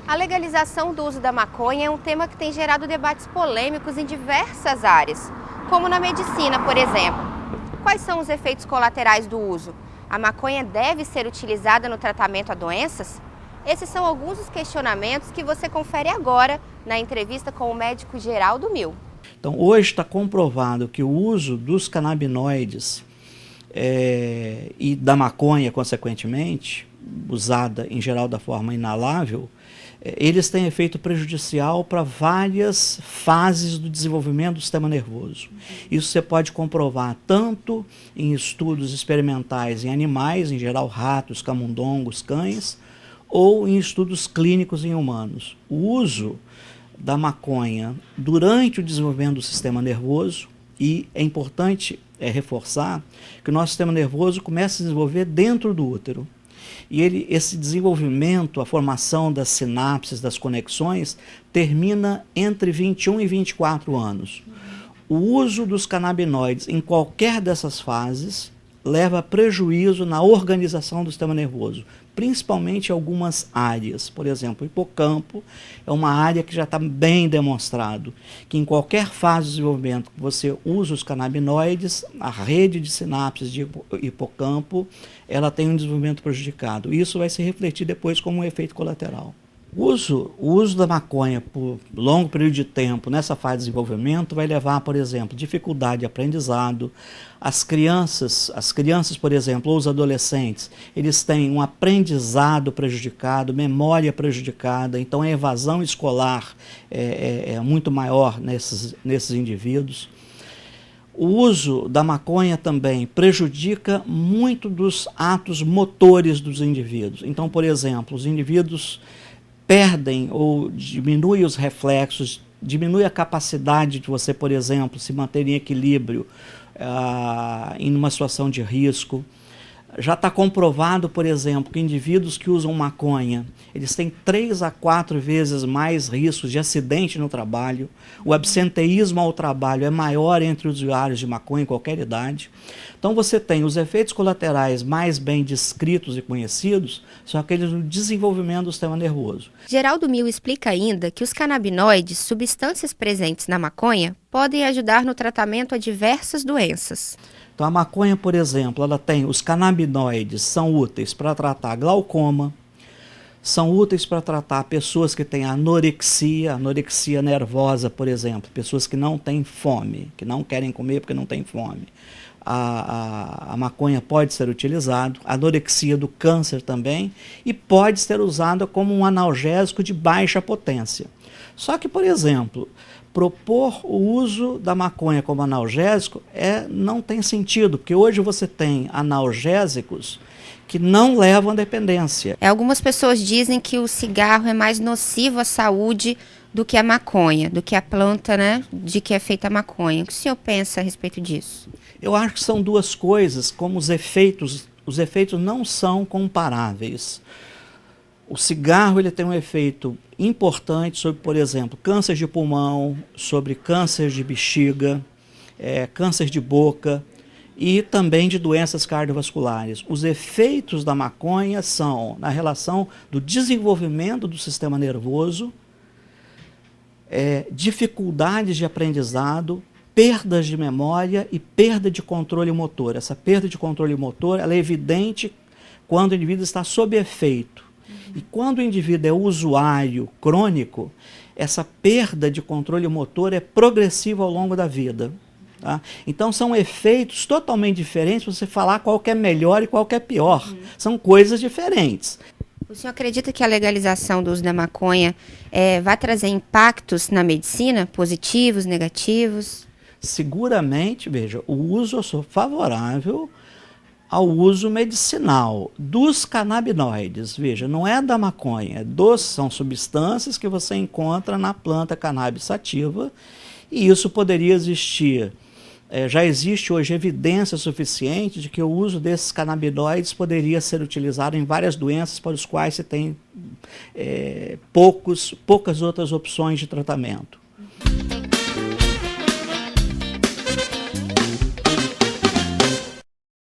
A legalização do uso da maconha é um tema que tem gerado debates polêmicos em diversas áreas, como na medicina, por exemplo. Quais são os efeitos colaterais do uso? A maconha deve ser utilizada no tratamento a doenças? Esses são alguns dos questionamentos que você confere agora na entrevista com o médico Geraldo Mil. Então, hoje está comprovado que o uso dos canabinoides e da maconha, consequentemente, usada em geral da forma inalável, eles têm efeito prejudicial para várias fases do desenvolvimento do sistema nervoso. Isso você pode comprovar tanto em estudos experimentais em animais, em geral ratos, camundongos, cães, ou em estudos clínicos em humanos. O uso da maconha durante o desenvolvimento do sistema nervoso, e é importante reforçar que o nosso sistema nervoso começa a se desenvolver dentro do útero. E esse desenvolvimento, a formação das sinapses, das conexões, termina entre 21 e 24 anos. O uso dos canabinoides em qualquer dessas fases leva a prejuízo na organização do sistema nervoso, principalmente em algumas áreas. Por exemplo, o hipocampo é uma área que já está bem demonstrado que em qualquer fase do desenvolvimento que você usa os canabinoides, a rede de sinapses de hipocampo, ela tem um desenvolvimento prejudicado. Isso vai se refletir depois como um efeito colateral. O uso da maconha por longo período de tempo nessa fase de desenvolvimento vai levar, por exemplo, dificuldade de aprendizado. As crianças, por exemplo, ou os adolescentes, eles têm um aprendizado prejudicado, memória prejudicada, então a evasão escolar é muito maior nesses indivíduos. O uso da maconha também prejudica muito dos atos motores dos indivíduos. Então, por exemplo, os indivíduos perdem ou diminuem os reflexos, diminui a capacidade de você, por exemplo, se manter em equilíbrio em uma situação de risco. Já está comprovado, por exemplo, que indivíduos que usam maconha, eles têm 3 a 4 vezes mais riscos de acidente no trabalho. O absenteísmo ao trabalho é maior entre os usuários de maconha em qualquer idade. Então você tem os efeitos colaterais mais bem descritos e conhecidos, são aqueles do desenvolvimento do sistema nervoso. Geraldo Mil explica ainda que os canabinoides, substâncias presentes na maconha, podem ajudar no tratamento a diversas doenças. Então a maconha, por exemplo, ela tem os canabinoides, são úteis para tratar glaucoma, são úteis para tratar pessoas que têm anorexia nervosa, por exemplo, pessoas que não têm fome, que não querem comer porque não têm fome. A maconha pode ser utilizada, a anorexia do câncer também, e pode ser usada como um analgésico de baixa potência. Só que, por exemplo, propor o uso da maconha como analgésico não tem sentido, porque hoje você tem analgésicos que não levam à dependência. Algumas pessoas dizem que o cigarro é mais nocivo à saúde do que a maconha, do que a planta, né, de que é feita a maconha. O que o senhor pensa a respeito disso? Eu acho que são duas coisas, como os efeitos não são comparáveis. O cigarro ele tem um efeito importante sobre, por exemplo, câncer de pulmão, sobre câncer de bexiga, câncer de boca e também de doenças cardiovasculares. Os efeitos da maconha são na relação do desenvolvimento do sistema nervoso, dificuldades de aprendizado, perdas de memória e perda de controle motor. Essa perda de controle motor ela é evidente quando o indivíduo está sob efeito. E quando o indivíduo é usuário crônico, essa perda de controle motor é progressiva ao longo da vida. Tá? Então são efeitos totalmente diferentes, você falar qual que é melhor e qual que é pior. São coisas diferentes. O senhor acredita que a legalização do uso da maconha vai trazer impactos na medicina, positivos, negativos? Seguramente, veja, eu sou favorável ao uso medicinal dos canabinoides. Veja, não é da maconha, são substâncias que você encontra na planta cannabis sativa e isso poderia existir. Já existe hoje evidência suficiente de que o uso desses canabinoides poderia ser utilizado em várias doenças para as quais se tem poucas outras opções de tratamento.